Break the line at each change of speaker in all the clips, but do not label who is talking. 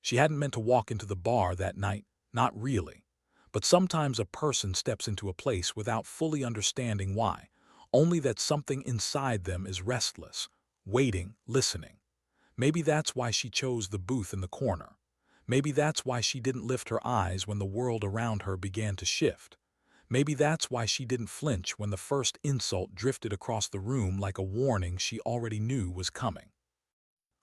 She hadn't meant to walk into the bar that night, not really. But sometimes a person steps into a place without fully understanding why, only that something inside them is restless, waiting, listening. Maybe that's why she chose the booth in the corner. Maybe that's why she didn't lift her eyes when the world around her began to shift. Maybe that's why she didn't flinch when the first insult drifted across the room like a warning she already knew was coming.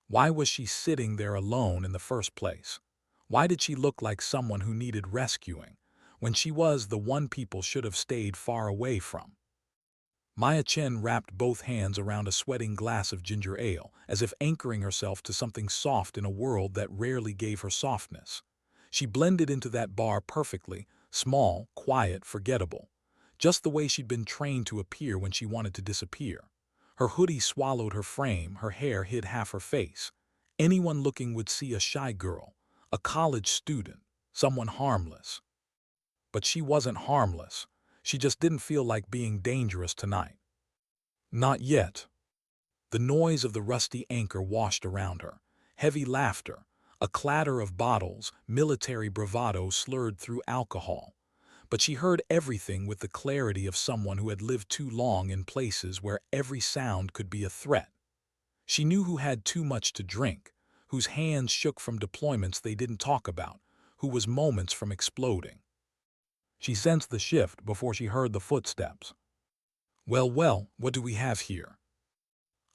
Why was she sitting there alone in the first place? Why did she look like someone who needed rescuing, when she was the one people should have stayed far away from? Maya Chen wrapped both hands around a sweating glass of ginger ale, as if anchoring herself to something soft in a world that rarely gave her softness. She blended into that bar perfectly, small, quiet, forgettable, just the way she'd been trained to appear when she wanted to disappear. Her hoodie swallowed her frame, her hair hid half her face. Anyone looking would see a shy girl, a college student, someone harmless. But she wasn't harmless. She just didn't feel like being dangerous tonight. Not yet. The noise of the rusty anchor washed around her. Heavy laughter, a clatter of bottles, military bravado slurred through alcohol. But she heard everything with the clarity of someone who had lived too long in places where every sound could be a threat. She knew who had too much to drink, whose hands shook from deployments they didn't talk about, who was moments from exploding. She sensed the shift before she heard the footsteps. Well, what do we have here?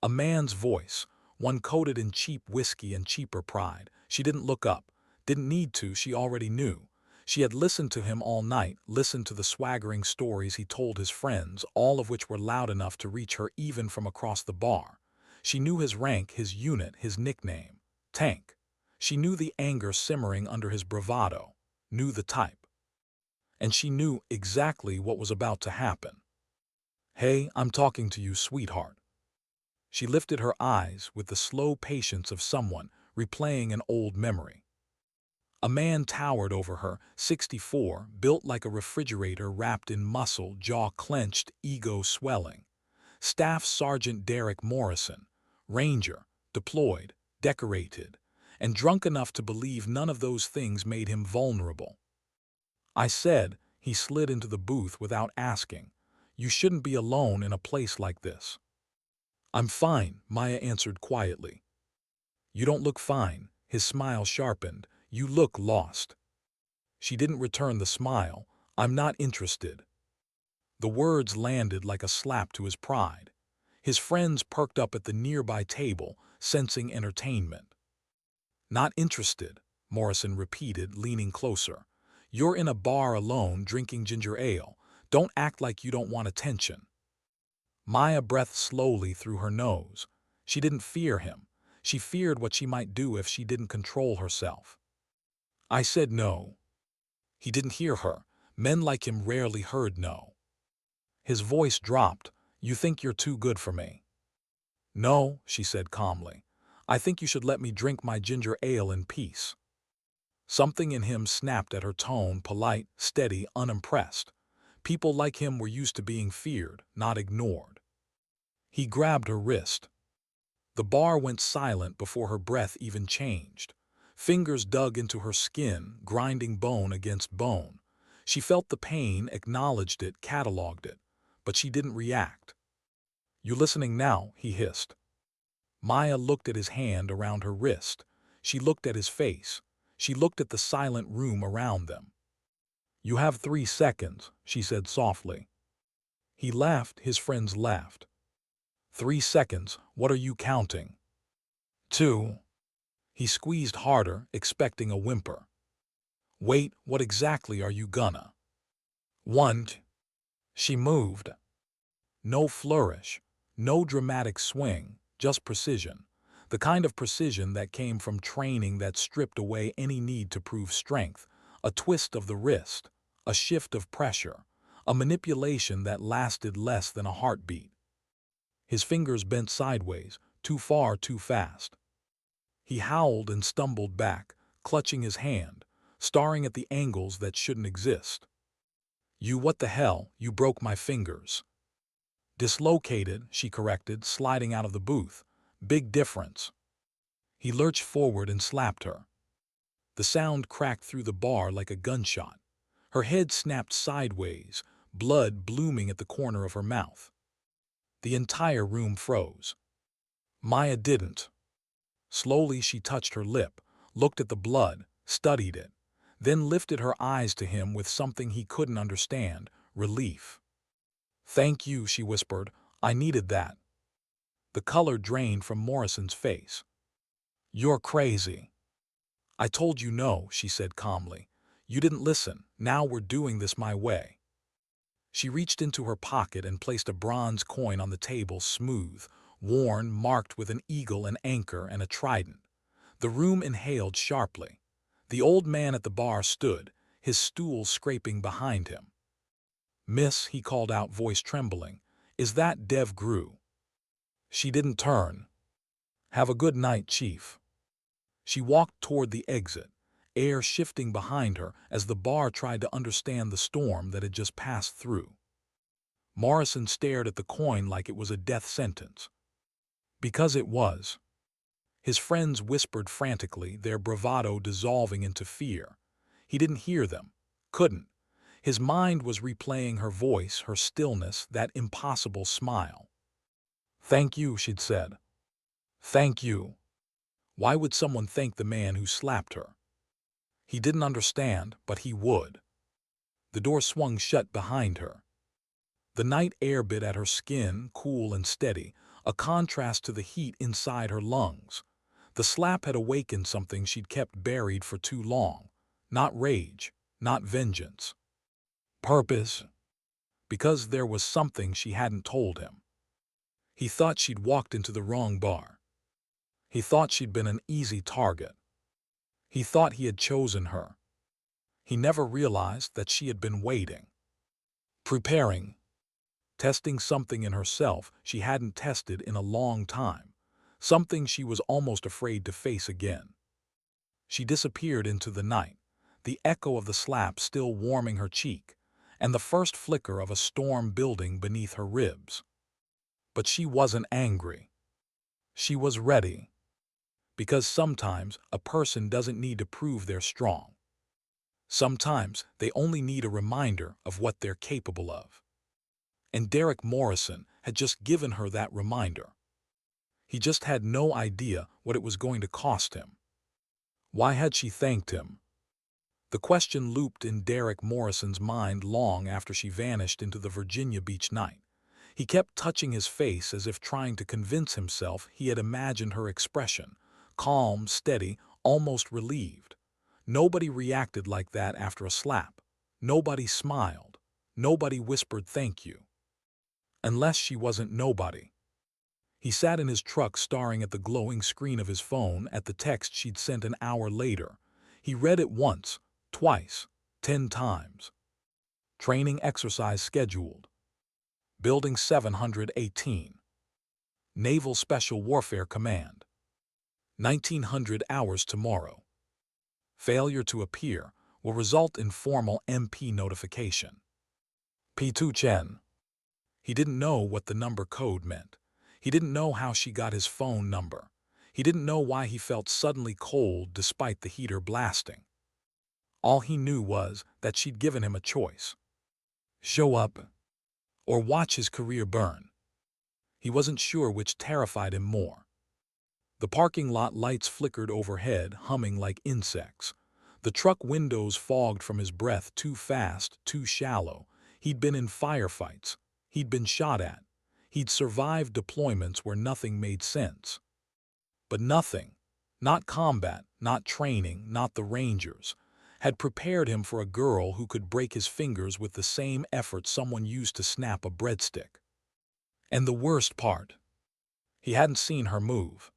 A man's voice, one coated in cheap whiskey and cheaper pride. She didn't look up, didn't need to, she already knew. She had listened to him all night, listened to the swaggering stories he told his friends, all of which were loud enough to reach her even from across the bar. She knew his rank, his unit, his nickname, Tank. She knew the anger simmering under his bravado, knew the type. And she knew exactly what was about to happen. Hey, I'm talking to you, sweetheart. She lifted her eyes with the slow patience of someone replaying an old memory. A man towered over her, 64, built like a refrigerator wrapped in muscle, jaw clenched, ego swelling. Staff Sergeant Derek Morrison, Ranger, deployed, decorated, and drunk enough to believe none of those things made him vulnerable. I said, he slid into the booth without asking, you shouldn't be alone in a place like this. I'm fine, Maya answered quietly. You don't look fine, his smile sharpened. You look lost. She didn't return the smile. I'm not interested. The words landed like a slap to his pride. His friends perked up at the nearby table, sensing entertainment. Not interested, Morrison repeated, leaning closer. You're in a bar alone drinking ginger ale. Don't act like you don't want attention. Maya breathed slowly through her nose. She didn't fear him. She feared what she might do if she didn't control herself. I said no. He didn't hear her. Men like him rarely heard no. His voice dropped. You think you're too good for me? No, she said calmly. I think you should let me drink my ginger ale in peace. Something in him snapped at her tone, polite, steady, unimpressed. People like him were used to being feared, not ignored. He grabbed her wrist. The bar went silent before her breath even changed. Fingers dug into her skin, grinding bone against bone. She felt the pain, acknowledged it, cataloged it, but she didn't react. You listening now? He hissed. Maya looked at his hand around her wrist. She looked at his face. She looked at the silent room around them. You have 3 seconds, she said softly. He laughed, his friends laughed. 3 seconds, what are you counting? 2. He squeezed harder, expecting a whimper. Wait, what exactly are you gonna? 1. She moved. No flourish, no dramatic swing, just precision. The kind of precision that came from training that stripped away any need to prove strength. A twist of the wrist, a shift of pressure, a manipulation that lasted less than a heartbeat. His fingers bent sideways, too far, too fast. He howled and stumbled back, clutching his hand, staring at the angles that shouldn't exist. You what the hell, you broke my fingers. Dislocated, she corrected, sliding out of the booth. Big difference. He lurched forward and slapped her. The sound cracked through the bar like a gunshot. Her head snapped sideways, blood blooming at the corner of her mouth. The entire room froze. Maya didn't. Slowly she touched her lip, looked at the blood, studied it, then lifted her eyes to him with something he couldn't understand, relief. "Thank you," she whispered. "I needed that." The color drained from Morrison's face. "You're crazy." "I told you no," she said calmly. "You didn't listen. Now we're doing this my way." She reached into her pocket and placed a bronze coin on the table, smooth, worn, marked with an eagle, an anchor, and a trident. The room inhaled sharply. The old man at the bar stood, his stool scraping behind him. "Miss," he called out, voice trembling, "is that Dev Grew?" She didn't turn. "Have a good night, Chief." She walked toward the exit, air shifting behind her as the bar tried to understand the storm that had just passed through. Morrison stared at the coin like it was a death sentence. Because it was. His friends whispered frantically, their bravado dissolving into fear. He didn't hear them. Couldn't. His mind was replaying her voice, her stillness, that impossible smile. "Thank you," she'd said. "Thank you." Why would someone thank the man who slapped her? He didn't understand, but he would. The door swung shut behind her. The night air bit at her skin, cool and steady, a contrast to the heat inside her lungs. The slap had awakened something she'd kept buried for too long. Not rage, not vengeance. Purpose. Because there was something she hadn't told him. He thought she'd walked into the wrong bar. He thought she'd been an easy target. He thought he had chosen her. He never realized that she had been waiting. Preparing. Testing something in herself she hadn't tested in a long time. Something she was almost afraid to face again. She disappeared into the night, the echo of the slap still warming her cheek, and the first flicker of a storm building beneath her ribs. But she wasn't angry. She was ready. Because sometimes a person doesn't need to prove they're strong. Sometimes they only need a reminder of what they're capable of. And Derek Morrison had just given her that reminder. He just had no idea what it was going to cost him. Why had she thanked him? The question looped in Derek Morrison's mind long after she vanished into the Virginia Beach night. He kept touching his face as if trying to convince himself he had imagined her expression, calm, steady, almost relieved. Nobody reacted like that after a slap. Nobody smiled. Nobody whispered thank you. Unless she wasn't nobody. He sat in his truck staring at the glowing screen of his phone at the text she'd sent an hour later. He read it once, twice, 10 times. Training exercise scheduled. Building 718. Naval Special Warfare Command. 1900 hours tomorrow. Failure to appear will result in formal MP notification. P2 Chen. He didn't know what the number code meant. He didn't know how she got his phone number. He didn't know why he felt suddenly cold despite the heater blasting. All he knew was that she'd given him a choice. Show up or watch his career burn. He wasn't sure which terrified him more. The parking lot lights flickered overhead, humming like insects. The truck windows fogged from his breath, too fast, too shallow. He'd been in firefights. He'd been shot at. He'd survived deployments where nothing made sense. But nothing, not combat, not training, not the Rangers, had prepared him for a girl who could break his fingers with the same effort someone used to snap a breadstick. And the worst part, he hadn't seen her move.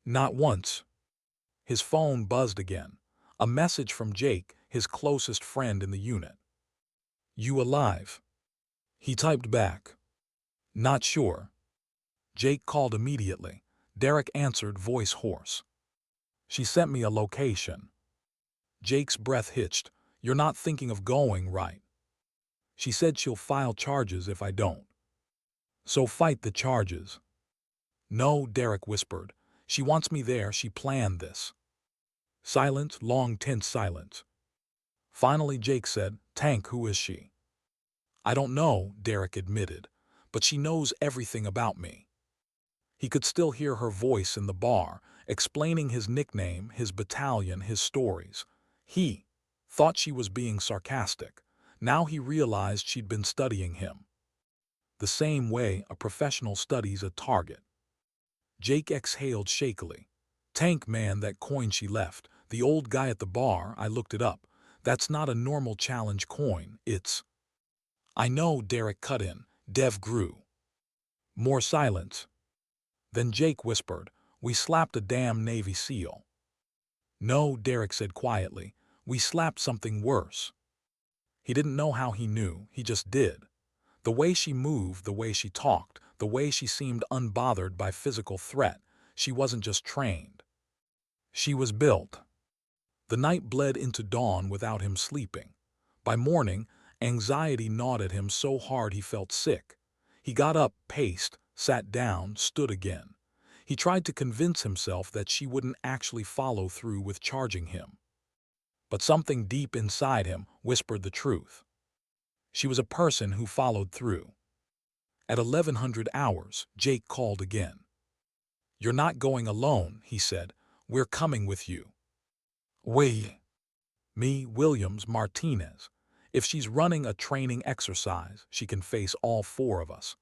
Not once. His phone buzzed again. A message from Jake, his closest friend in the unit. "You alive?" He typed back. "Not sure." Jake called immediately. Derek answered, voice hoarse. "She sent me a location." Jake's breath hitched. "You're not thinking of going, right?" "She said she'll file charges if I don't." "So fight the charges." "No," Derek whispered. "She wants me there. She planned this." Silence, long, tense silence. Finally, Jake said, "Tank, who is she?" "I don't know," Derek admitted, "but she knows everything about me." He could still hear her voice in the bar, explaining his nickname, his battalion, his stories. He thought she was being sarcastic. Now he realized she'd been studying him, the same way a professional studies a target. Jake exhaled shakily. "Tank man, that coin she left. The old guy at the bar, I looked it up. That's not a normal challenge coin, it's—" "I know," Derek cut in. Dev grew. More silence. Then Jake whispered, "We slapped a damn Navy SEAL." "No," Derek said quietly. "We slapped something worse." He didn't know how he knew, he just did. The way she moved, the way she talked, the way she seemed unbothered by physical threat, she wasn't just trained. She was built. The night bled into dawn without him sleeping. By morning, anxiety gnawed at him so hard he felt sick. He got up, paced, sat down, stood again. He tried to convince himself that she wouldn't actually follow through with charging him. But something deep inside him whispered the truth. She was a person who followed through. At 1100 hours, Jake called again. "You're not going alone," he said. "We're coming with you." "We?" "Me, Williams, Martinez. If she's running a training exercise, she can face all four of us."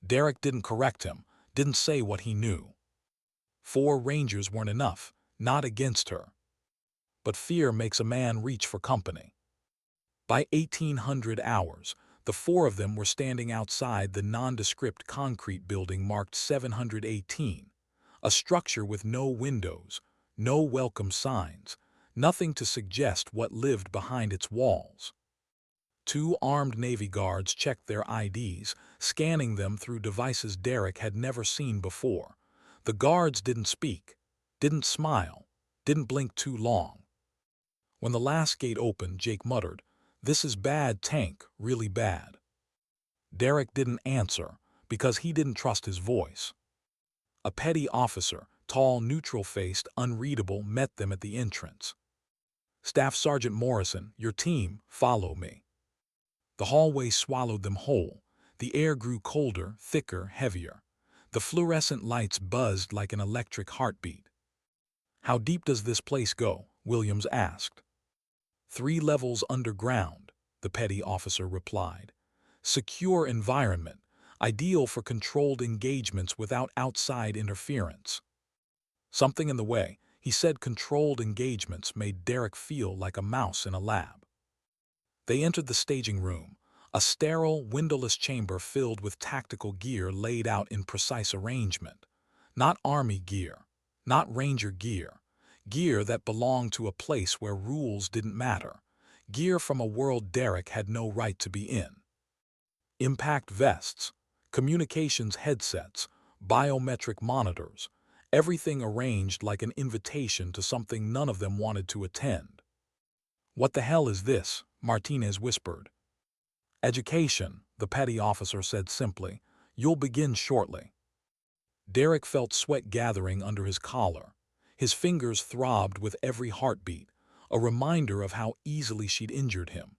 Derek didn't correct him, didn't say what he knew. 4 Rangers weren't enough, not against her. But fear makes a man reach for company. By 1800 hours, the 4 of them were standing outside the nondescript concrete building marked 718, a structure with no windows, no welcome signs, nothing to suggest what lived behind its walls. 2 armed Navy guards checked their IDs, scanning them through devices Derek had never seen before. The guards didn't speak, didn't smile, didn't blink too long. When the last gate opened, Jake muttered, "This is bad, Tank, really bad." Derek didn't answer, because he didn't trust his voice. A petty officer, tall, neutral-faced, unreadable, met them at the entrance. "Staff Sergeant Morrison, your team, follow me." The hallway swallowed them whole. The air grew colder, thicker, heavier. The fluorescent lights buzzed like an electric heartbeat. "How deep does this place go?" Williams asked. 3 levels underground, the petty officer replied. "Secure environment, ideal for controlled engagements without outside interference." Something in the way he said controlled engagements made Derek feel like a mouse in a lab. They entered the staging room, a sterile, windowless chamber filled with tactical gear laid out in precise arrangement. Not army gear, not ranger gear, gear that belonged to a place where rules didn't matter, gear from a world Derek had no right to be in. Impact vests, communications headsets, biometric monitors, everything arranged like an invitation to something none of them wanted to attend. "What the hell is this?" Martinez whispered. "Education," the petty officer said simply. "You'll begin shortly." Derek felt sweat gathering under his collar. His fingers throbbed with every heartbeat, a reminder of how easily she'd injured him.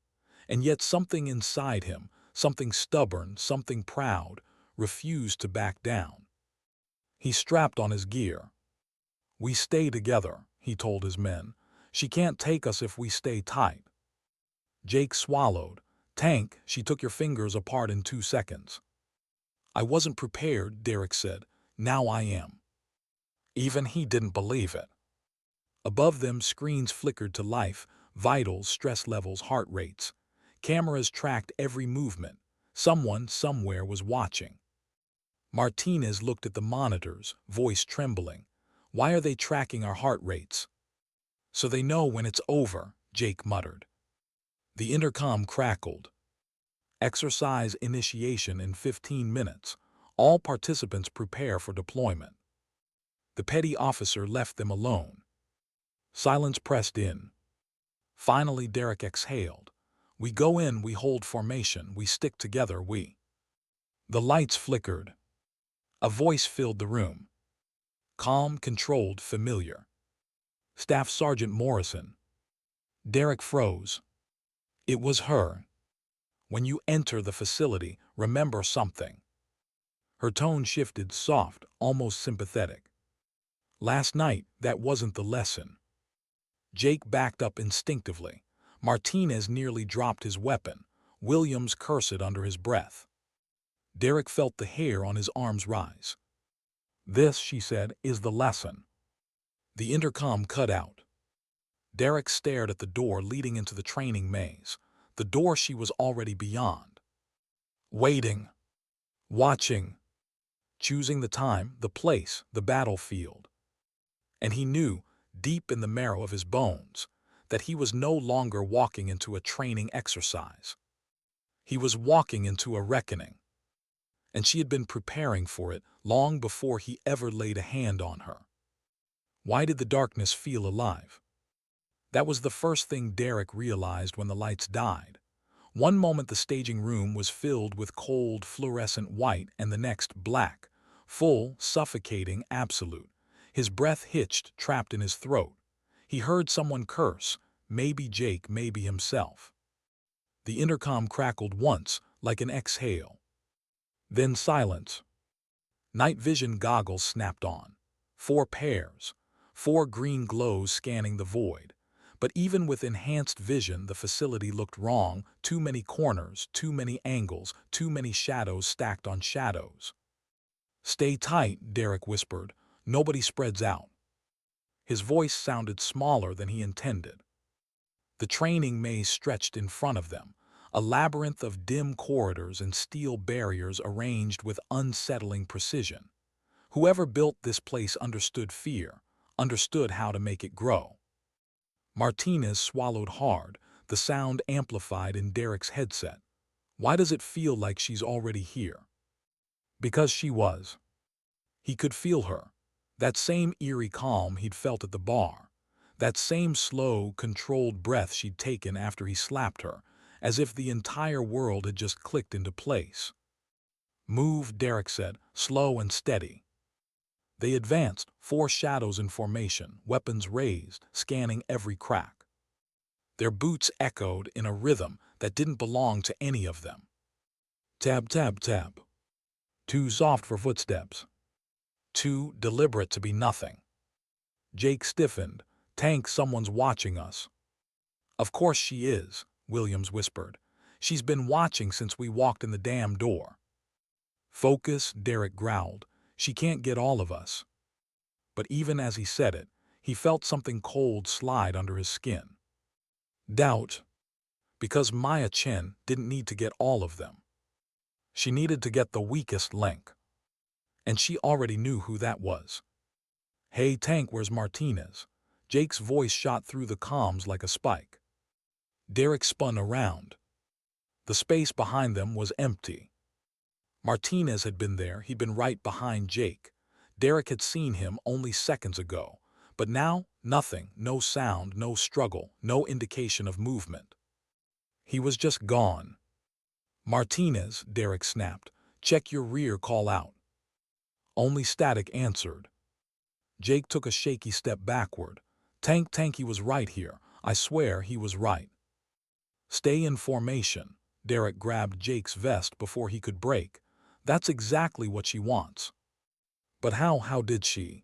And yet something inside him, something stubborn, something proud, refused to back down. He strapped on his gear. "We stay together," he told his men. "She can't take us if we stay tight." Jake swallowed. "Tank, she took your fingers apart in 2 seconds." "I wasn't prepared," Derek said. "Now I am." Even he didn't believe it. Above them, screens flickered to life, vitals, stress levels, heart rates. Cameras tracked every movement. Someone, somewhere, was watching. Martinez looked at the monitors, voice trembling. "Why are they tracking our heart rates?" "So they know when it's over," Jake muttered. The intercom crackled. "Exercise initiation in 15 minutes. All participants prepare for deployment." The petty officer left them alone. Silence pressed in. Finally, Derek exhaled. "We go in, we hold formation, we stick together, we—" The lights flickered. A voice filled the room. Calm, controlled, familiar. Staff Sergeant Morrison. Derek froze. It was her. When you enter the facility, remember something. Her tone shifted, soft, almost sympathetic. Last night, that wasn't the lesson. Jake backed up instinctively. Martinez nearly dropped his weapon. Williams cursed under his breath. Derek felt the hair on his arms rise. This, she said, is the lesson. The intercom cut out. Derek stared at the door leading into the training maze, the door she was already beyond. Waiting. Watching. Choosing the time, the place, the battlefield. And he knew, deep in the marrow of his bones, that he was no longer walking into a training exercise. He was walking into a reckoning. And she had been preparing for it long before he ever laid a hand on her. Why did the darkness feel alive? That was the first thing Derek realized when the lights died. One moment the staging room was filled with cold, fluorescent white, and the next black, full, suffocating, absolute. His breath hitched, trapped in his throat. He heard someone curse, maybe Jake, maybe himself. The intercom crackled once, like an exhale. Then silence. Night vision goggles snapped on. 4 pairs. 4 green glows scanning the void. But even with enhanced vision, the facility looked wrong. Too many corners, too many angles, too many shadows stacked on shadows. Stay tight, Derek whispered. Nobody spreads out. His voice sounded smaller than he intended. The training maze stretched in front of them, a labyrinth of dim corridors and steel barriers arranged with unsettling precision. Whoever built this place understood fear, understood how to make it grow. Martinez swallowed hard, the sound amplified in Derek's headset. Why does it feel like she's already here? Because she was. He could feel her, that same eerie calm he'd felt at the bar, that same slow, controlled breath she'd taken after he slapped her, as if the entire world had just clicked into place. Move, Derek said, slow and steady. They advanced, 4 shadows in formation, weapons raised, scanning every crack. Their boots echoed in a rhythm that didn't belong to any of them. Tab, tab, tab. Too soft for footsteps. Too deliberate to be nothing. Jake stiffened. Tank, someone's watching us. Of course she is, Williams whispered. She's been watching since we walked in the damn door. Focus, Derek growled. She can't get all of us. But even as he said it, he felt something cold slide under his skin. Doubt. Because Maya Chen didn't need to get all of them. She needed to get the weakest link. And she already knew who that was. Hey Tank, where's Martinez? Jake's voice shot through the comms like a spike. Derek spun around. The space behind them was empty. Martinez had been there, he'd been right behind Jake. Derek had seen him only seconds ago, but now nothing, no sound, no struggle, no indication of movement. He was just gone. Martinez, Derek snapped, check your rear, call out. Only static answered. Jake took a shaky step backward. Tank, he was right here. I swear he was right. Stay in formation. Derek grabbed Jake's vest before he could break. That's exactly what she wants. But how did she?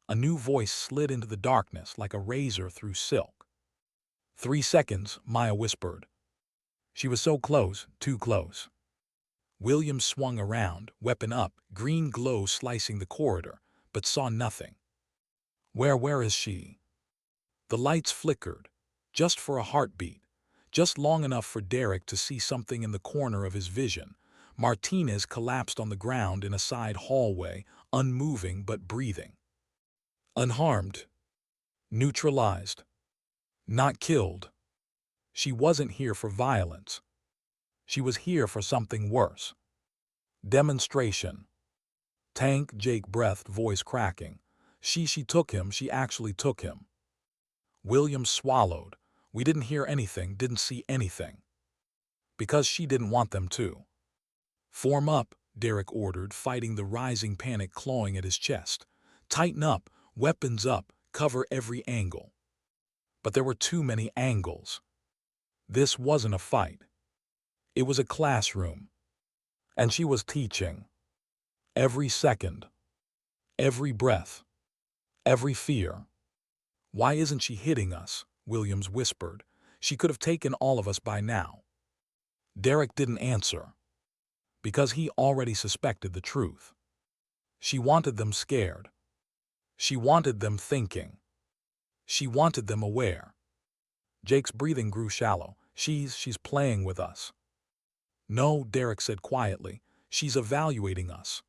A new voice slid into the darkness like a razor through silk. 3 seconds, Maya whispered. She was so close, too close. Williams swung around, weapon up, green glow slicing the corridor, but saw nothing. Where is she? The lights flickered, just for a heartbeat, just long enough for Derek to see something in the corner of his vision. Martinez collapsed on the ground in a side hallway, unmoving but breathing. Unharmed. Neutralized. Not killed. She wasn't here for violence. She was here for something worse. Demonstration. Tank, Jake breathed, voice cracking. She took him, she actually took him. Williams swallowed. We didn't hear anything, didn't see anything. Because she didn't want them to. Form up, Derek ordered, fighting the rising panic clawing at his chest. Tighten up, weapons up, cover every angle. But there were too many angles. This wasn't a fight. It was a classroom. And she was teaching. Every second, every breath, every fear. "Why isn't she hitting us?" Williams whispered. "She could have taken all of us by now." Derek didn't answer, because he already suspected the truth. She wanted them scared. She wanted them thinking. She wanted them aware. Jake's breathing grew shallow. She's playing with us." "No," Derek said quietly. "She's evaluating us."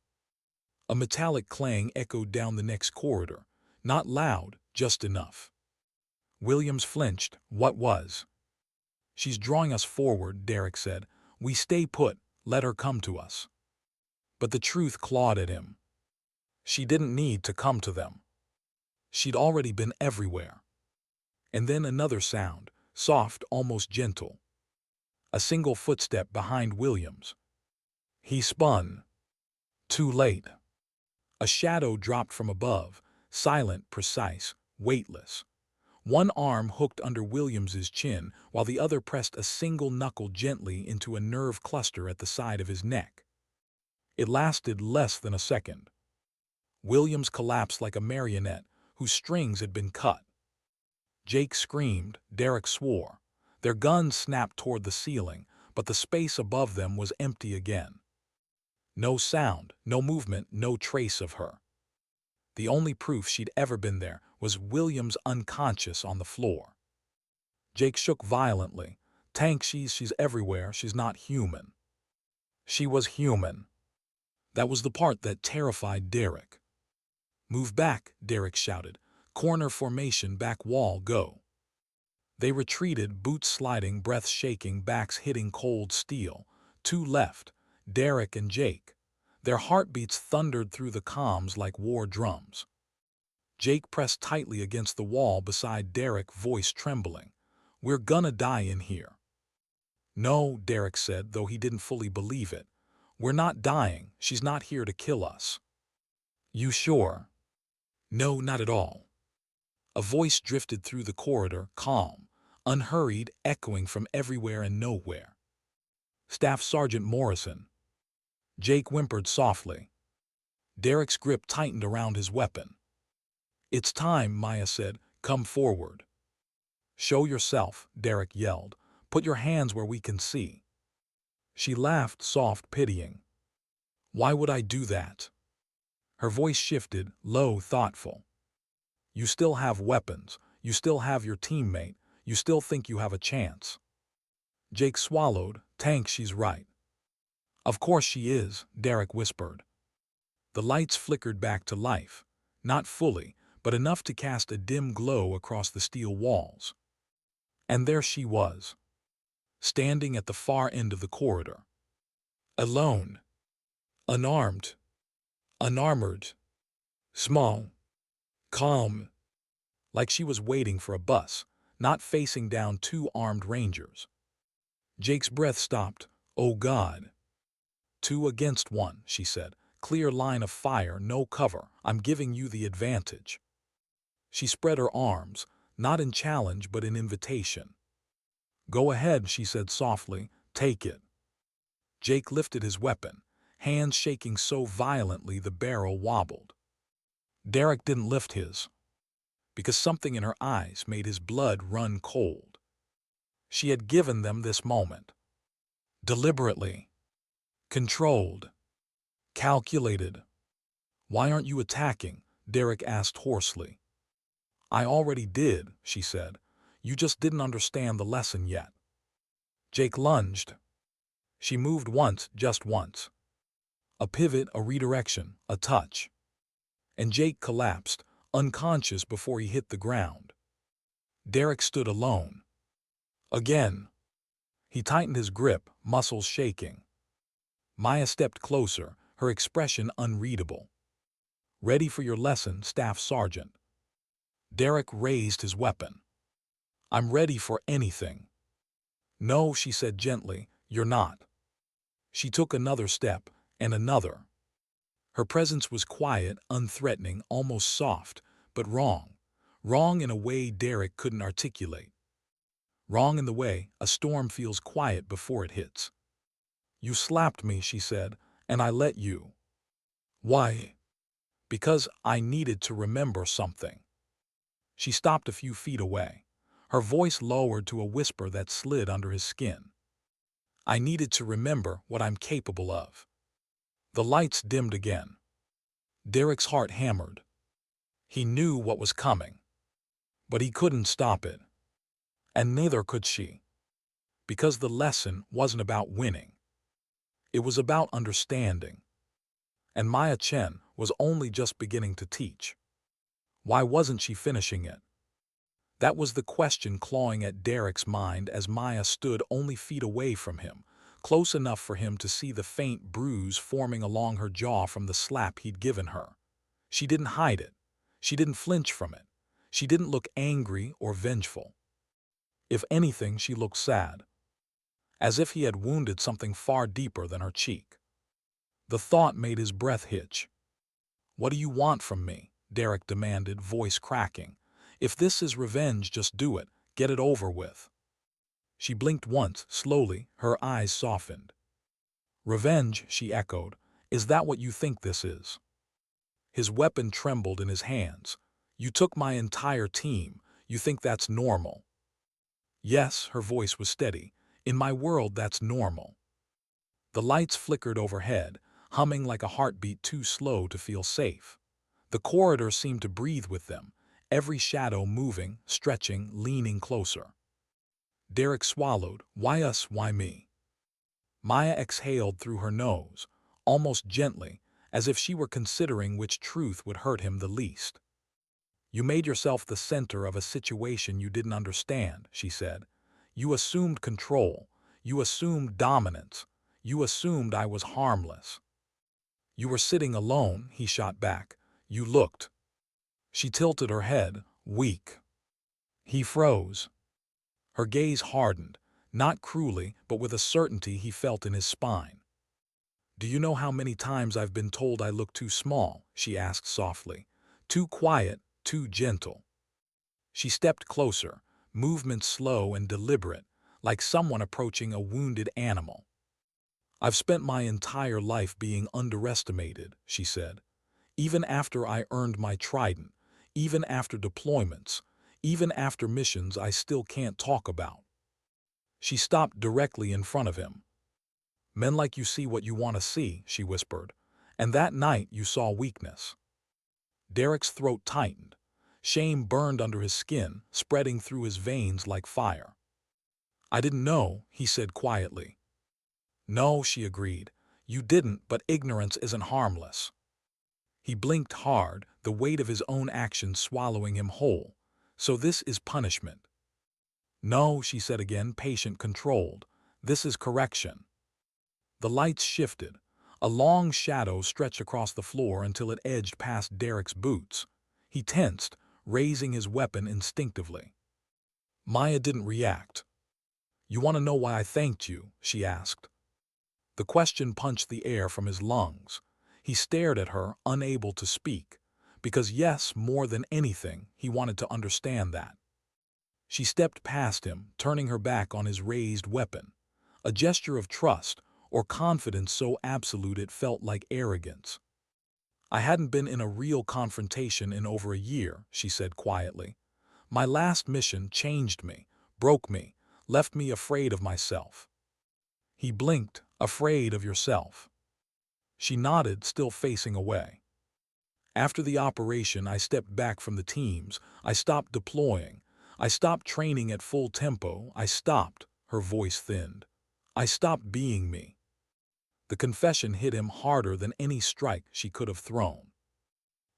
A metallic clang echoed down the next corridor. Not loud, just enough. Williams flinched. What was? "She's drawing us forward," Derek said. "We stay put, let her come to us." But the truth clawed at him. She didn't need to come to them. She'd already been everywhere. And then another sound, soft, almost gentle. A single footstep behind Williams. He spun. Too late. A shadow dropped from above, silent, precise, weightless. One arm hooked under Williams's chin, while the other pressed a single knuckle gently into a nerve cluster at the side of his neck. It lasted less than a second. Williams collapsed like a marionette whose strings had been cut. Jake screamed, Derek swore. Their guns snapped toward the ceiling, but the space above them was empty again. No sound, no movement, no trace of her. The only proof she'd ever been there was Williams unconscious on the floor. Jake shook violently. "Tank, she's everywhere, she's not human." She was human. That was the part that terrified Derek. "Move back," Derek shouted. "Corner formation, back wall, go." They retreated, boots sliding, breath shaking, backs hitting cold steel. Two left, Derek and Jake. Their heartbeats thundered through the comms like war drums. Jake pressed tightly against the wall beside Derek, voice trembling. "We're gonna die in here." "No," Derek said, though he didn't fully believe it. "We're not dying. She's not here to kill us." "You sure?" "No, not at all." A voice drifted through the corridor, calm, unhurried, echoing from everywhere and nowhere. "Staff Sergeant Morrison." Jake whimpered softly. Derek's grip tightened around his weapon. "It's time," Maya said. "Come forward." "Show yourself," Derek yelled. "Put your hands where we can see." She laughed, soft, pitying. "Why would I do that?" Her voice shifted, low, thoughtful. "You still have weapons. You still have your teammate. You still think you have a chance." Jake swallowed. "Tank, she's right." "Of course she is," Derek whispered. The lights flickered back to life. Not fully, but enough to cast a dim glow across the steel walls. And there she was, standing at the far end of the corridor. Alone. Unarmed. Unarmored. Small. Calm. Like she was waiting for a bus, not facing down two armed rangers. Jake's breath stopped. "Oh God." "Two against one," she said. "Clear line of fire, no cover. I'm giving you the advantage." She spread her arms, not in challenge but in invitation. "Go ahead," she said softly. "Take it." Jake lifted his weapon, hands shaking so violently the barrel wobbled. Derek didn't lift his, because something in her eyes made his blood run cold. She had given them this moment. Deliberately. Controlled. Calculated. "Why aren't you attacking?" Derek asked hoarsely. "I already did," she said. "You just didn't understand the lesson yet." Jake lunged. She moved once, just once. A pivot, a redirection, a touch. And Jake collapsed, unconscious before he hit the ground. Derek stood alone. Again. He tightened his grip, muscles shaking. Maya stepped closer, her expression unreadable. "Ready for your lesson, Staff Sergeant." Derek raised his weapon. "I'm ready for anything." "No," she said gently, "you're not." She took another step, and another. Her presence was quiet, unthreatening, almost soft, but wrong. Wrong in a way Derek couldn't articulate. Wrong in the way a storm feels quiet before it hits. You slapped me, she said, and I let you. Why? Because I needed to remember something. She stopped a few feet away, her voice lowered to a whisper that slid under his skin. I needed to remember what I'm capable of. The lights dimmed again. Derek's heart hammered. He knew what was coming, but he couldn't stop it. And neither could she. Because the lesson wasn't about winning. It was about understanding. And Maya Chen was only just beginning to teach. Why wasn't she finishing it? That was the question clawing at Derek's mind as Maya stood only feet away from him, close enough for him to see the faint bruise forming along her jaw from the slap he'd given her. She didn't hide it. She didn't flinch from it. She didn't look angry or vengeful. If anything, she looked sad, as if he had wounded something far deeper than her cheek. The thought made his breath hitch. What do you want from me? Derek demanded, voice cracking. If this is revenge, just do it. Get it over with. She blinked once, slowly, her eyes softened. Revenge, she echoed. Is that what you think this is? His weapon trembled in his hands. You took my entire team. You think that's normal? Yes, her voice was steady. In my world, that's normal. The lights flickered overhead, humming like a heartbeat too slow to feel safe. The corridor seemed to breathe with them, every shadow moving, stretching, leaning closer. Derek swallowed. Why us, why me? Maya exhaled through her nose, almost gently, as if she were considering which truth would hurt him the least. You made yourself the center of a situation you didn't understand, she said. You assumed control. You assumed dominance. You assumed I was harmless. You were sitting alone, he shot back. You looked. She tilted her head, weak. He froze. Her gaze hardened, not cruelly, but with a certainty he felt in his spine. Do you know how many times I've been told I look too small? She asked softly. Too quiet, too gentle. She stepped closer, movement slow and deliberate, like someone approaching a wounded animal. I've spent my entire life being underestimated, she said. Even after I earned my trident, even after deployments, even after missions I still can't talk about. She stopped directly in front of him. Men like you see what you want to see, she whispered, and that night you saw weakness. Derek's throat tightened. Shame burned under his skin, spreading through his veins like fire. I didn't know, he said quietly. No, she agreed. You didn't, but ignorance isn't harmless. He blinked hard, the weight of his own actions swallowing him whole. So this is punishment. No, she said again, patient, controlled. This is correction. The lights shifted. A long shadow stretched across the floor until it edged past Derek's boots. He tensed, raising his weapon instinctively. Maya didn't react. You want to know why I thanked you? She asked. The question punched the air from his lungs. He stared at her, unable to speak. Because yes, more than anything, he wanted to understand that. She stepped past him, turning her back on his raised weapon. A gesture of trust, or confidence so absolute it felt like arrogance. I hadn't been in a real confrontation in over a year, she said quietly. My last mission changed me, broke me, left me afraid of myself. He blinked, afraid of yourself. She nodded, still facing away. After the operation, I stepped back from the teams. I stopped deploying. I stopped training at full tempo. I stopped, her voice thinned. I stopped being me. The confession hit him harder than any strike she could have thrown.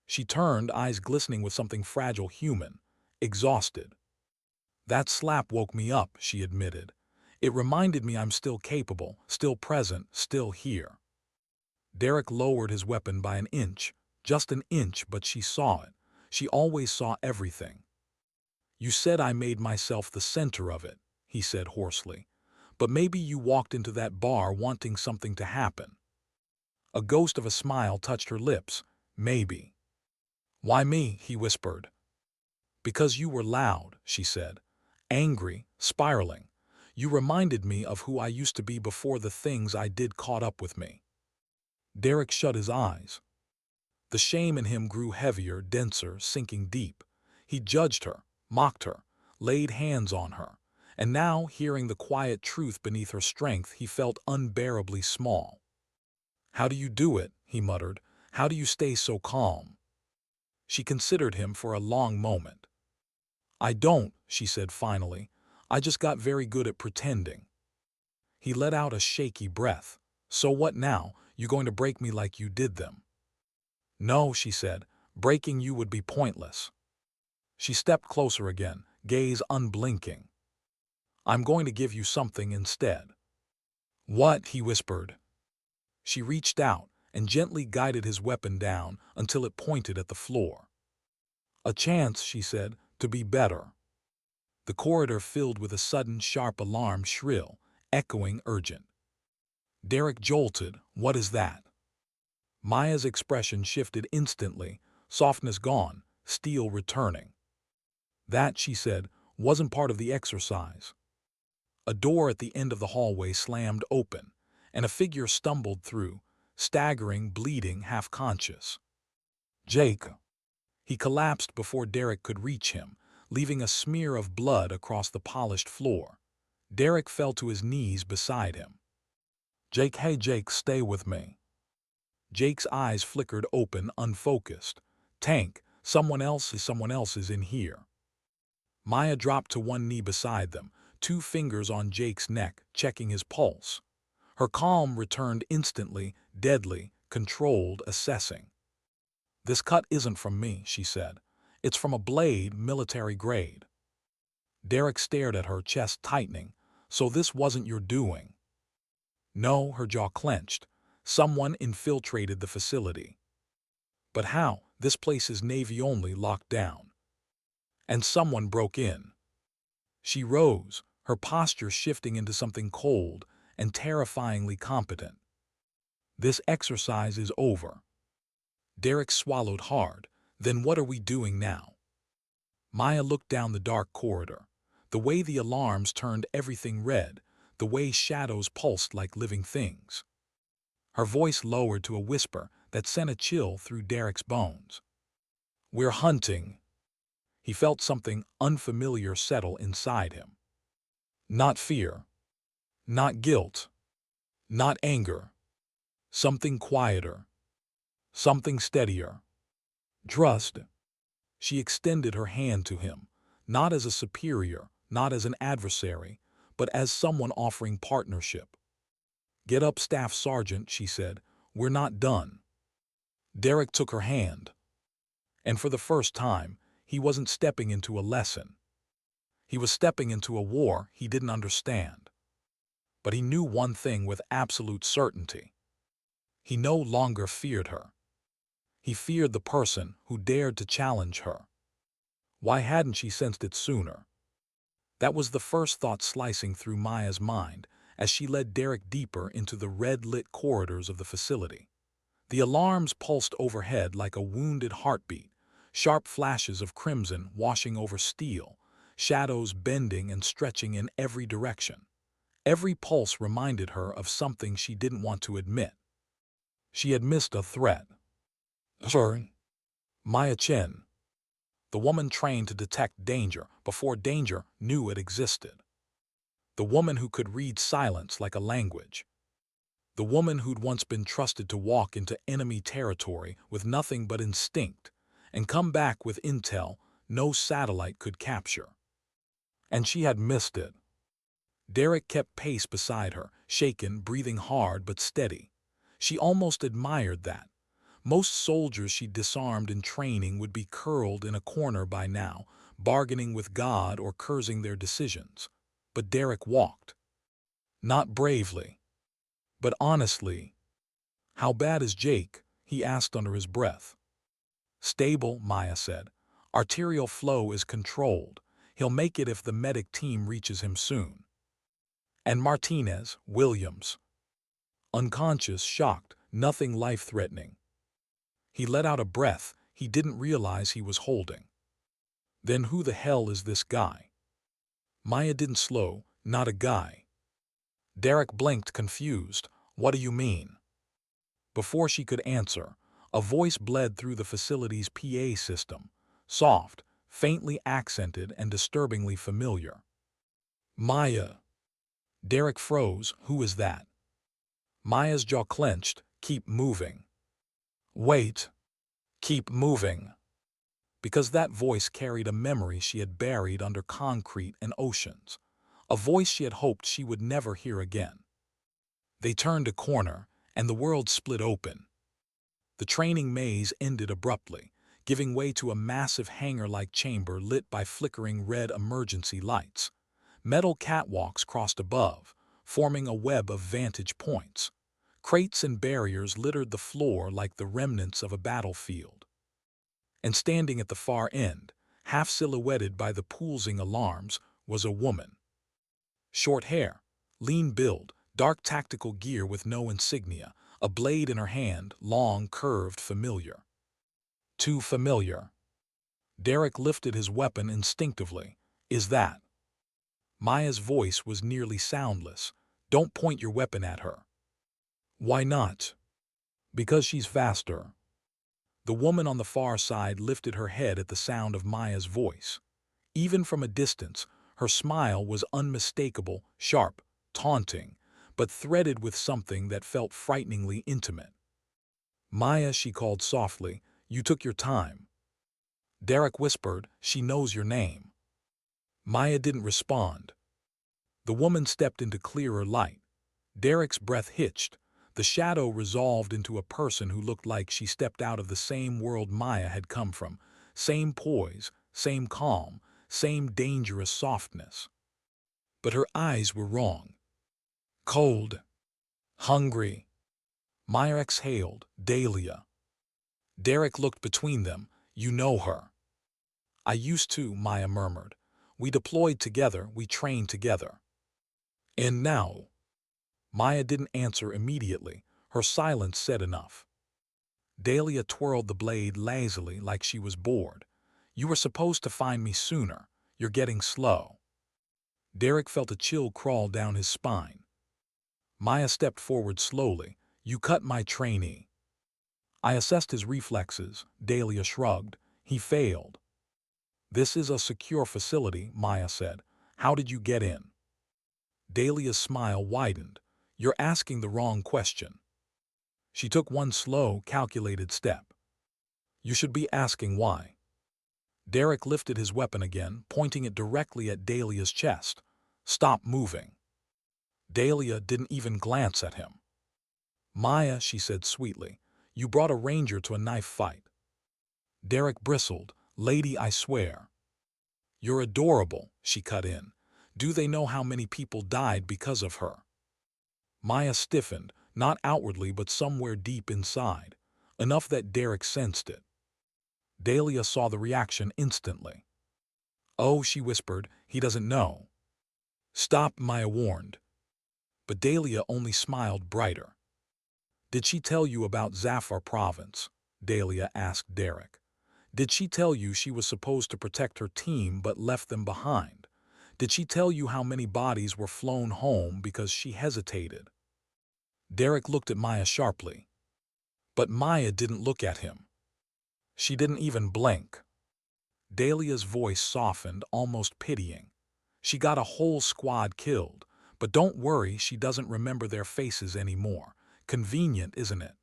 She turned, eyes glistening with something fragile human, exhausted. That slap woke me up, she admitted. It reminded me I'm still capable, still present, still here. Derek lowered his weapon by an inch, just an inch, but she saw it. She always saw everything. You said I made myself the center of it, he said hoarsely. But maybe you walked into that bar wanting something to happen. A ghost of a smile touched her lips. Maybe. Why me? He whispered. Because you were loud, she said. Angry, spiraling. You reminded me of who I used to be before the things I did caught up with me. Derek shut his eyes. The shame in him grew heavier, denser, sinking deep. He judged her, mocked her, laid hands on her, and now, hearing the quiet truth beneath her strength, he felt unbearably small. "How do you do it?" he muttered. "How do you stay so calm?" She considered him for a long moment. "I don't," she said finally. "I just got very good at pretending." He let out a shaky breath. "So what now? You going to break me like you did them?" "No," she said. "Breaking you would be pointless." She stepped closer again, gaze unblinking. "I'm going to give you something instead." "What?" he whispered. She reached out and gently guided his weapon down until it pointed at the floor. "A chance," she said, "to be better." The corridor filled with a sudden sharp alarm shrill, echoing urgent. Derek jolted. "What is that?" Maya's expression shifted instantly, softness gone, steel returning. "That," she said, "wasn't part of the exercise." A door at the end of the hallway slammed open, and a figure stumbled through, staggering, bleeding, half-conscious. "Jake!" He collapsed before Derek could reach him, leaving a smear of blood across the polished floor. Derek fell to his knees beside him. "Jake, hey Jake, stay with me." Jake's eyes flickered open, unfocused. "Tank, someone else is in here." Maya dropped to one knee beside them, two fingers on Jake's neck, checking his pulse. Her calm returned instantly, deadly, controlled, assessing. "This cut isn't from me," she said. "It's from a blade, military grade." Derek stared at her, chest tightening. "So this wasn't your doing?" "No," her jaw clenched. "Someone infiltrated the facility." "But how? This place is Navy only, locked down." "And someone broke in." She rose, her posture shifting into something cold and terrifyingly competent. "This exercise is over." Derek swallowed hard. "Then what are we doing now?" Maya looked down the dark corridor. The way the alarms turned everything red, the way shadows pulsed like living things. Her voice lowered to a whisper that sent a chill through Derek's bones. "We're hunting." He felt something unfamiliar settle inside him. Not fear. Not guilt. Not anger. Something quieter. Something steadier. Trust. She extended her hand to him, not as a superior, not as an adversary, but as someone offering partnership. "Get up, Staff Sergeant," she said. "We're not done." Derek took her hand. And for the first time, he wasn't stepping into a lesson. He was stepping into a war he didn't understand. But he knew one thing with absolute certainty. He no longer feared her. He feared the person who dared to challenge her. Why hadn't she sensed it sooner? That was the first thought slicing through Maya's mind as she led Derek deeper into the red-lit corridors of the facility. The alarms pulsed overhead like a wounded heartbeat, sharp flashes of crimson washing over steel, shadows bending and stretching in every direction. Every pulse reminded her of something she didn't want to admit. She had missed a threat. Sorry. Maya Chen, the woman trained to detect danger before danger knew it existed. The woman who could read silence like a language. The woman who'd once been trusted to walk into enemy territory with nothing but instinct and come back with intel no satellite could capture. And she had missed it. Derek kept pace beside her, shaken, breathing hard but steady. She almost admired that. Most soldiers she disarmed in training would be curled in a corner by now, bargaining with God or cursing their decisions. But Derek walked. Not bravely, but honestly. "How bad is Jake?" he asked under his breath. "Stable," Maya said. "Arterial flow is controlled. He'll make it if the medic team reaches him soon." "And Martinez, Williams?" "Unconscious, shocked, nothing life-threatening." He let out a breath he didn't realize he was holding. Then who the hell is this guy? Maya didn't slow, not a guy. Derek blinked, confused. What do you mean? Before she could answer, a voice bled through the facility's PA system, soft, faintly accented, and disturbingly familiar. Maya. Derek froze. Who is that? Maya's jaw clenched. Keep moving. Wait. Keep moving. Because that voice carried a memory she had buried under concrete and oceans, a voice she had hoped she would never hear again. They turned a corner, and the world split open. The training maze ended abruptly, giving way to a massive hangar-like chamber lit by flickering red emergency lights. Metal catwalks crossed above, forming a web of vantage points. Crates and barriers littered the floor like the remnants of a battlefield. And standing at the far end, half silhouetted by the pulsing alarms, was a woman. Short hair, lean build, dark tactical gear with no insignia, a blade in her hand, long, curved, familiar. Too familiar. Derek lifted his weapon instinctively. Is that? Maya's voice was nearly soundless. Don't point your weapon at her. Why not? Because she's faster. The woman on the far side lifted her head at the sound of Maya's voice. Even from a distance, her smile was unmistakable, sharp, taunting, but threaded with something that felt frighteningly intimate. Maya, she called softly, you took your time. Derek whispered, she knows your name. Maya didn't respond. The woman stepped into clearer light. Derek's breath hitched. The shadow resolved into a person who looked like she stepped out of the same world Maya had come from. Same poise, same calm, same dangerous softness. But her eyes were wrong. Cold. Hungry. Maya exhaled. Dahlia. Derek looked between them. You know her. I used to, Maya murmured. We deployed together, we trained together. And now? Maya didn't answer immediately. Her silence said enough. Dahlia twirled the blade lazily like she was bored. You were supposed to find me sooner. You're getting slow. Derek felt a chill crawl down his spine. Maya stepped forward slowly. You cut my trainee. I assessed his reflexes. Dahlia shrugged. He failed. This is a secure facility, Maya said. How did you get in? Dahlia's smile widened. You're asking the wrong question. She took one slow, calculated step. You should be asking why. Derek lifted his weapon again, pointing it directly at Dahlia's chest. Stop moving. Dahlia didn't even glance at him. Maya, she said sweetly, you brought a ranger to a knife fight. Derek bristled. Lady, I swear. You're adorable, she cut in. Do they know how many people died because of her? Maya stiffened, not outwardly but somewhere deep inside, enough that Derek sensed it. Dahlia saw the reaction instantly. Oh, she whispered, he doesn't know. Stop, Maya warned. But Dahlia only smiled brighter. Did she tell you about Zafar province? Dahlia asked Derek. Did she tell you she was supposed to protect her team but left them behind? Did she tell you how many bodies were flown home because she hesitated? Derek looked at Maya sharply. But Maya didn't look at him. She didn't even blink. Dahlia's voice softened, almost pitying. She got a whole squad killed, but don't worry, she doesn't remember their faces anymore. Convenient, isn't it?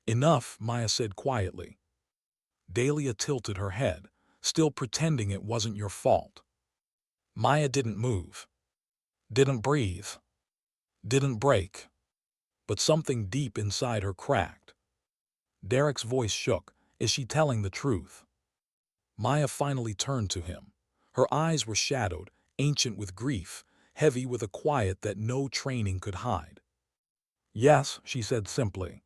Enough, Maya said quietly. Dahlia tilted her head, still pretending it wasn't your fault. Maya didn't move. Didn't breathe. Didn't break. But something deep inside her cracked. Derek's voice shook. Is she telling the truth? Maya finally turned to him. Her eyes were shadowed, ancient with grief, heavy with a quiet that no training could hide. Yes, she said simply.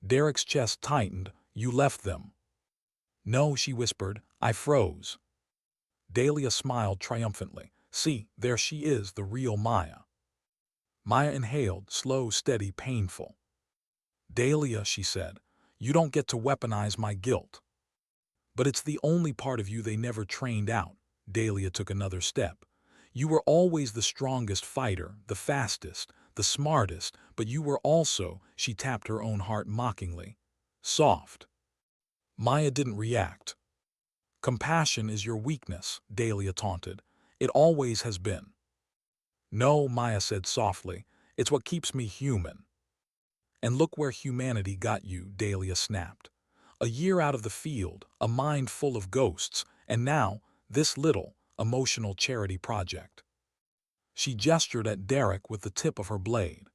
Derek's chest tightened. You left them. No, she whispered. I froze. Dahlia smiled triumphantly. See, there she is, the real Maya. Maya inhaled, slow, steady, painful. Dahlia, she said, you don't get to weaponize my guilt. But it's the only part of you they never trained out. Dahlia took another step. You were always the strongest fighter, the fastest, the smartest, but you were also, she tapped her own heart mockingly, soft. Maya didn't react. Compassion is your weakness, Dahlia taunted. It always has been. No, Maya said softly, it's what keeps me human. And look where humanity got you, Dahlia snapped. A year out of the field, a mind full of ghosts, and now, this little, emotional charity project. She gestured at Derek with the tip of her blade.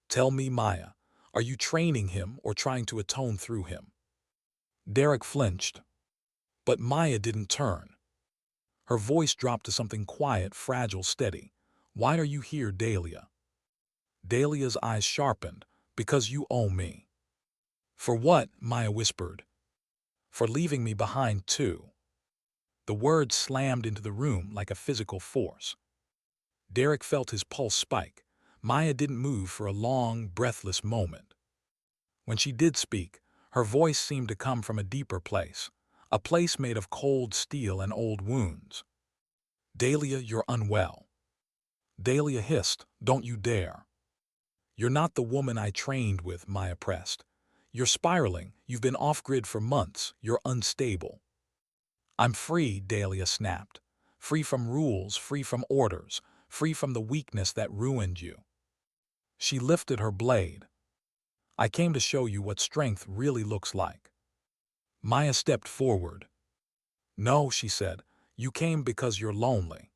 Tell me, Maya, are you training him or trying to atone through him? Derek flinched. But Maya didn't turn. Her voice dropped to something quiet, fragile, steady. Why are you here, Dahlia? Dahlia's eyes sharpened. Because you owe me. For what? Maya whispered. For leaving me behind too. The words slammed into the room like a physical force. Derek felt his pulse spike. Maya didn't move for a long, breathless moment. When she did speak, her voice seemed to come from a deeper place, a place made of cold steel and old wounds. Dahlia, you're unwell. Dahlia hissed, don't you dare. You're not the woman I trained with, Maya pressed. You're spiraling, you've been off-grid for months, you're unstable. I'm free, Dahlia snapped. Free from rules, free from orders, free from the weakness that ruined you. She lifted her blade. I came to show you what strength really looks like. Maya stepped forward. No, she said, you came because you're lonely.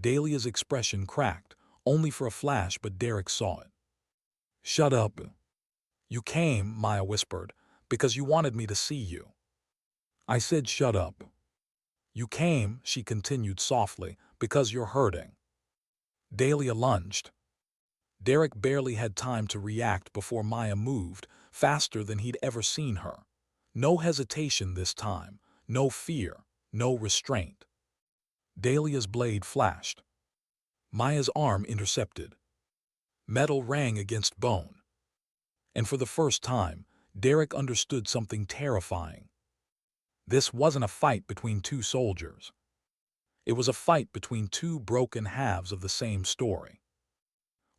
Dahlia's expression cracked, only for a flash, but Derek saw it. Shut up. You came, Maya whispered, because you wanted me to see you. I said shut up. You came, she continued softly, because you're hurting. Dahlia lunged. Derek barely had time to react before Maya moved, faster than he'd ever seen her. No hesitation this time, no fear, no restraint. Dahlia's blade flashed. Maya's arm intercepted. Metal rang against bone. And for the first time, Derek understood something terrifying. This wasn't a fight between two soldiers. It was a fight between two broken halves of the same story.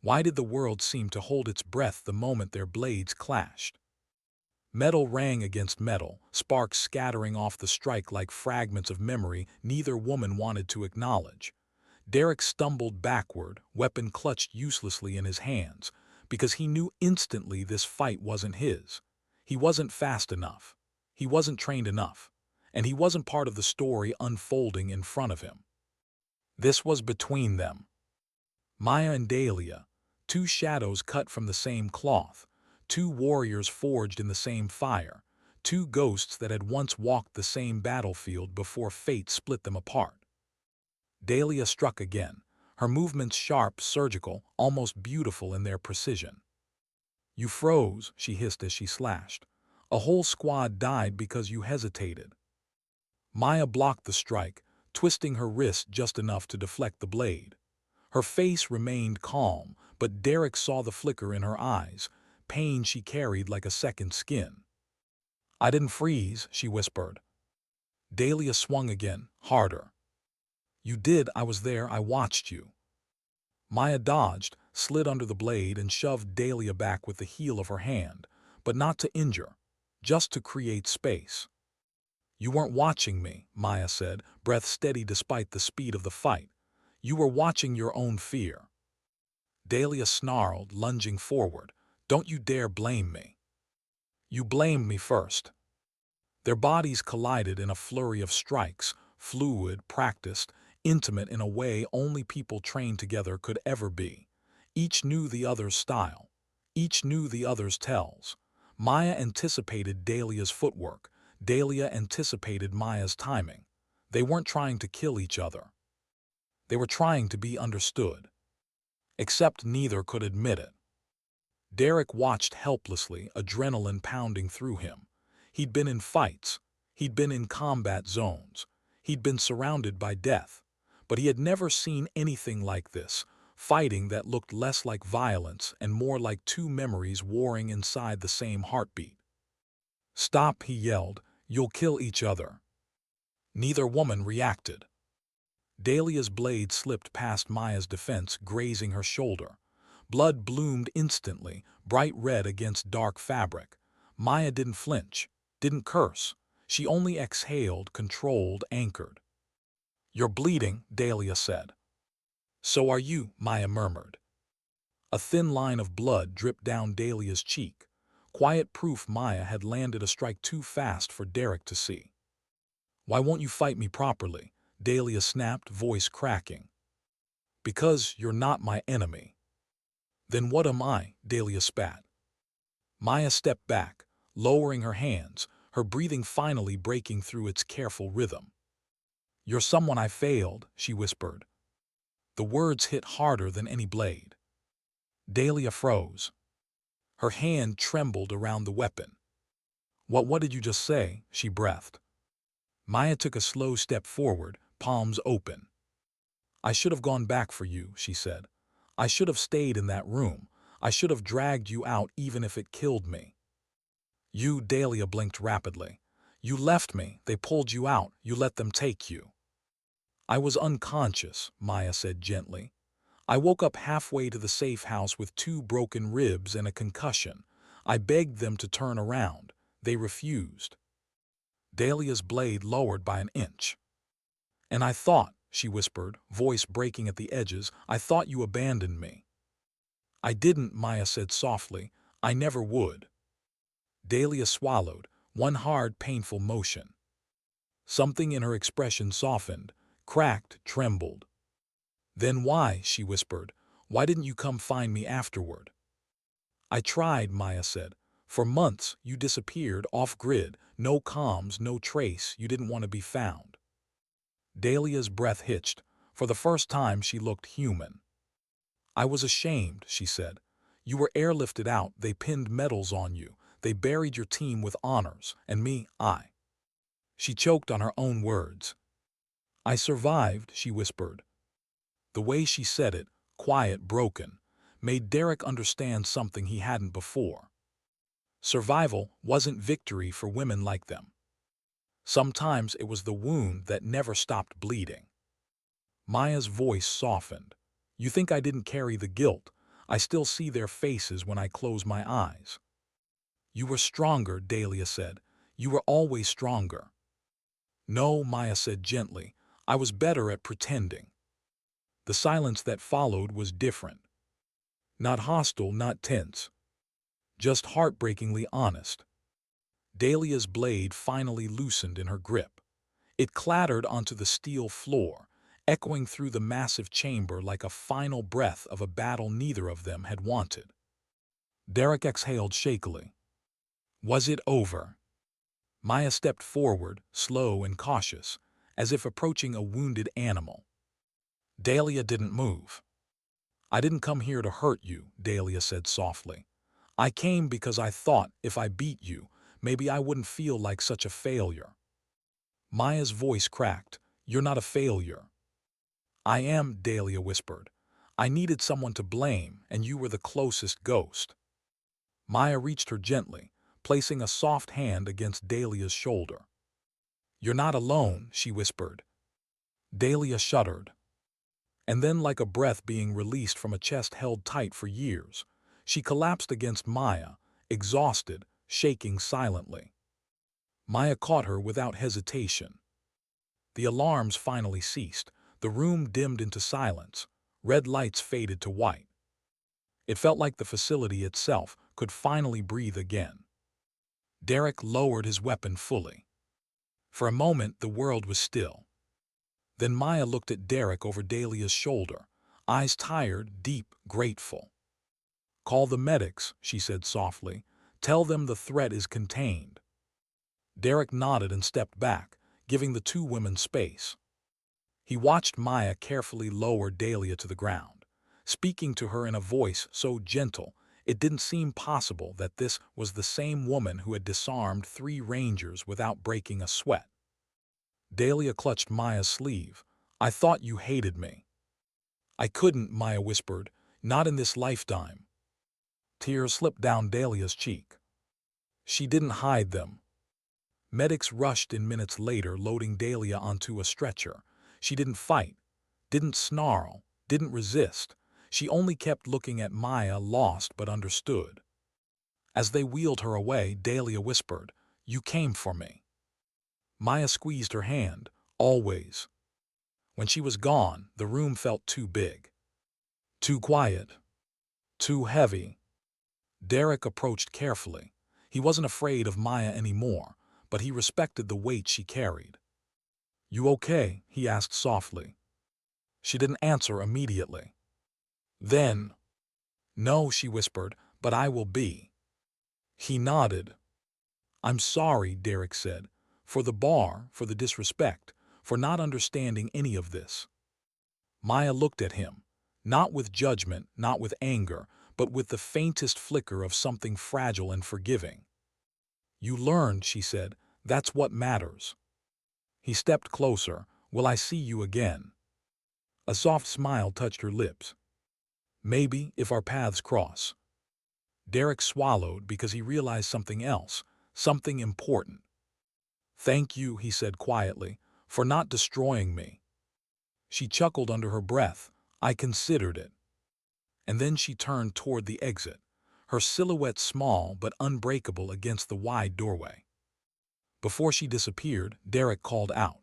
Why did the world seem to hold its breath the moment their blades clashed? Metal rang against metal, sparks scattering off the strike like fragments of memory neither woman wanted to acknowledge. Derek stumbled backward, weapon clutched uselessly in his hands, because he knew instantly this fight wasn't his. He wasn't fast enough. He wasn't trained enough. And he wasn't part of the story unfolding in front of him. This was between them. Maya and Dahlia, two shadows cut from the same cloth, two warriors forged in the same fire, two ghosts that had once walked the same battlefield before fate split them apart. Dahlia struck again, her movements sharp, surgical, almost beautiful in their precision. You froze, she hissed as she slashed. A whole squad died because you hesitated. Maya blocked the strike, twisting her wrist just enough to deflect the blade. Her face remained calm, but Derek saw the flicker in her eyes, pain she carried like a second skin. I didn't freeze, she whispered. Dahlia swung again, harder. You did, I was there, I watched you. Maya dodged, slid under the blade, and shoved Dahlia back with the heel of her hand, but not to injure, just to create space. You weren't watching me, Maya said, breath steady despite the speed of the fight. You were watching your own fear. Dahlia snarled, lunging forward. Don't you dare blame me. You blamed me first. Their bodies collided in a flurry of strikes, fluid, practiced, intimate in a way only people trained together could ever be. Each knew the other's style. Each knew the other's tells. Maya anticipated Dahlia's footwork. Dahlia anticipated Maya's timing. They weren't trying to kill each other. They were trying to be understood. Except neither could admit it. Derek watched helplessly, adrenaline pounding through him. He'd been in fights. He'd been in combat zones. He'd been surrounded by death. But he had never seen anything like this, fighting that looked less like violence and more like two memories warring inside the same heartbeat. Stop, he yelled, You'll kill each other. Neither woman reacted. Dahlia's blade slipped past Maya's defense, grazing her shoulder. Blood bloomed instantly, bright red against dark fabric. Maya didn't flinch, didn't curse. She only exhaled, controlled, anchored. "You're bleeding," Dahlia said. "So are you," Maya murmured. A thin line of blood dripped down Dahlia's cheek. Quiet proof Maya had landed a strike too fast for Derek to see. "Why won't you fight me properly?" Dahlia snapped, voice cracking. "Because you're not my enemy." "Then what am I?" Dahlia spat. Maya stepped back, lowering her hands, her breathing finally breaking through its careful rhythm. "You're someone I failed," she whispered. The words hit harder than any blade. Dahlia froze. Her hand trembled around the weapon. What did you just say?" she breathed. Maya took a slow step forward, palms open. "I should have gone back for you," she said. "I should have stayed in that room. I should have dragged you out even if it killed me." "You," Dahlia blinked rapidly. "You left me, they pulled you out, you let them take you." "I was unconscious," Maya said gently. "I woke up halfway to the safe house with 2 broken ribs and a concussion. I begged them to turn around. They refused." Dahlia's blade lowered by an inch. "And I thought," she whispered, voice breaking at the edges, "I thought you abandoned me." "I didn't," Maya said softly. "I never would." Dahlia swallowed, one hard, painful motion. Something in her expression softened, cracked, trembled. "Then why?" she whispered. "Why didn't you come find me afterward?" "I tried," Maya said. "For months you disappeared off-grid, no comms, no trace, you didn't want to be found." Dahlia's breath hitched. For the first time she looked human. "I was ashamed," she said. "You were airlifted out, they pinned medals on you, they buried your team with honors, and me, I—" She choked on her own words. "I survived," she whispered. The way she said it, quiet, broken, made Derek understand something he hadn't before. Survival wasn't victory for women like them. Sometimes it was the wound that never stopped bleeding. Maya's voice softened. "You think I didn't carry the guilt? I still see their faces when I close my eyes." "You were stronger," Dahlia said. "You were always stronger." "No," Maya said gently. "I was better at pretending." The silence that followed was different. Not hostile, not tense. Just heartbreakingly honest. Dahlia's blade finally loosened in her grip. It clattered onto the steel floor, echoing through the massive chamber like a final breath of a battle neither of them had wanted. Derek exhaled shakily. Was it over? Maya stepped forward, slow and cautious, as if approaching a wounded animal. Dahlia didn't move. "I didn't come here to hurt you," Dahlia said softly. "I came because I thought if I beat you, maybe I wouldn't feel like such a failure." Maya's voice cracked. "You're not a failure." "I am," Dahlia whispered. "I needed someone to blame, and you were the closest ghost." Maya reached her gently, placing a soft hand against Dahlia's shoulder. "You're not alone," she whispered. Dahlia shuddered. And then, like a breath being released from a chest held tight for years, she collapsed against Maya, exhausted, shaking silently. Maya caught her without hesitation. The alarms finally ceased. The room dimmed into silence. Red lights faded to white. It felt like the facility itself could finally breathe again. Derek lowered his weapon fully. For a moment, the world was still. Then Maya looked at Derek over Dahlia's shoulder, eyes tired, deep, grateful. "Call the medics," she said softly. "Tell them the threat is contained." Derek nodded and stepped back, giving the 2 women space. He watched Maya carefully lower Dahlia to the ground, speaking to her in a voice so gentle it didn't seem possible that this was the same woman who had disarmed 3 rangers without breaking a sweat. Dahlia clutched Maya's sleeve. "I thought you hated me." "I couldn't," Maya whispered. "Not in this lifetime." Tears slipped down Dahlia's cheek. She didn't hide them. Medics rushed in minutes later, loading Dahlia onto a stretcher. She didn't fight, didn't snarl, didn't resist. She only kept looking at Maya, lost but understood. As they wheeled her away, Dahlia whispered, "You came for me." Maya squeezed her hand. "Always." When she was gone, the room felt too big, too quiet, too heavy. Derek approached carefully. He wasn't afraid of Maya anymore, but he respected the weight she carried. "You okay?" he asked softly. She didn't answer immediately. Then, "No," she whispered, "but I will be." He nodded. "I'm sorry," Derek said, "for the bar, for the disrespect, for not understanding any of this." Maya looked at him, not with judgment, not with anger, but with the faintest flicker of something fragile and forgiving. "You learned," she said. "That's what matters." He stepped closer. "Will I see you again?" A soft smile touched her lips. "Maybe, if our paths cross." Derek swallowed because he realized something else, something important. "Thank you," he said quietly, "for not destroying me." She chuckled under her breath. "I considered it." And then she turned toward the exit, her silhouette small but unbreakable against the wide doorway. Before she disappeared, Derek called out,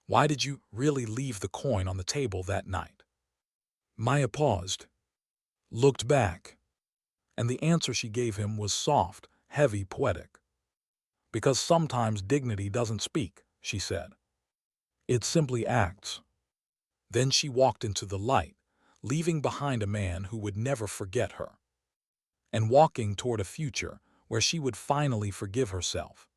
"Why did you really leave the coin on the table that night?" Maya paused, looked back, and the answer she gave him was soft, heavy, poetic. "Because sometimes dignity doesn't speak," she said. "It simply acts." Then she walked into the light, leaving behind a man who would never forget her, and walking toward a future where she would finally forgive herself.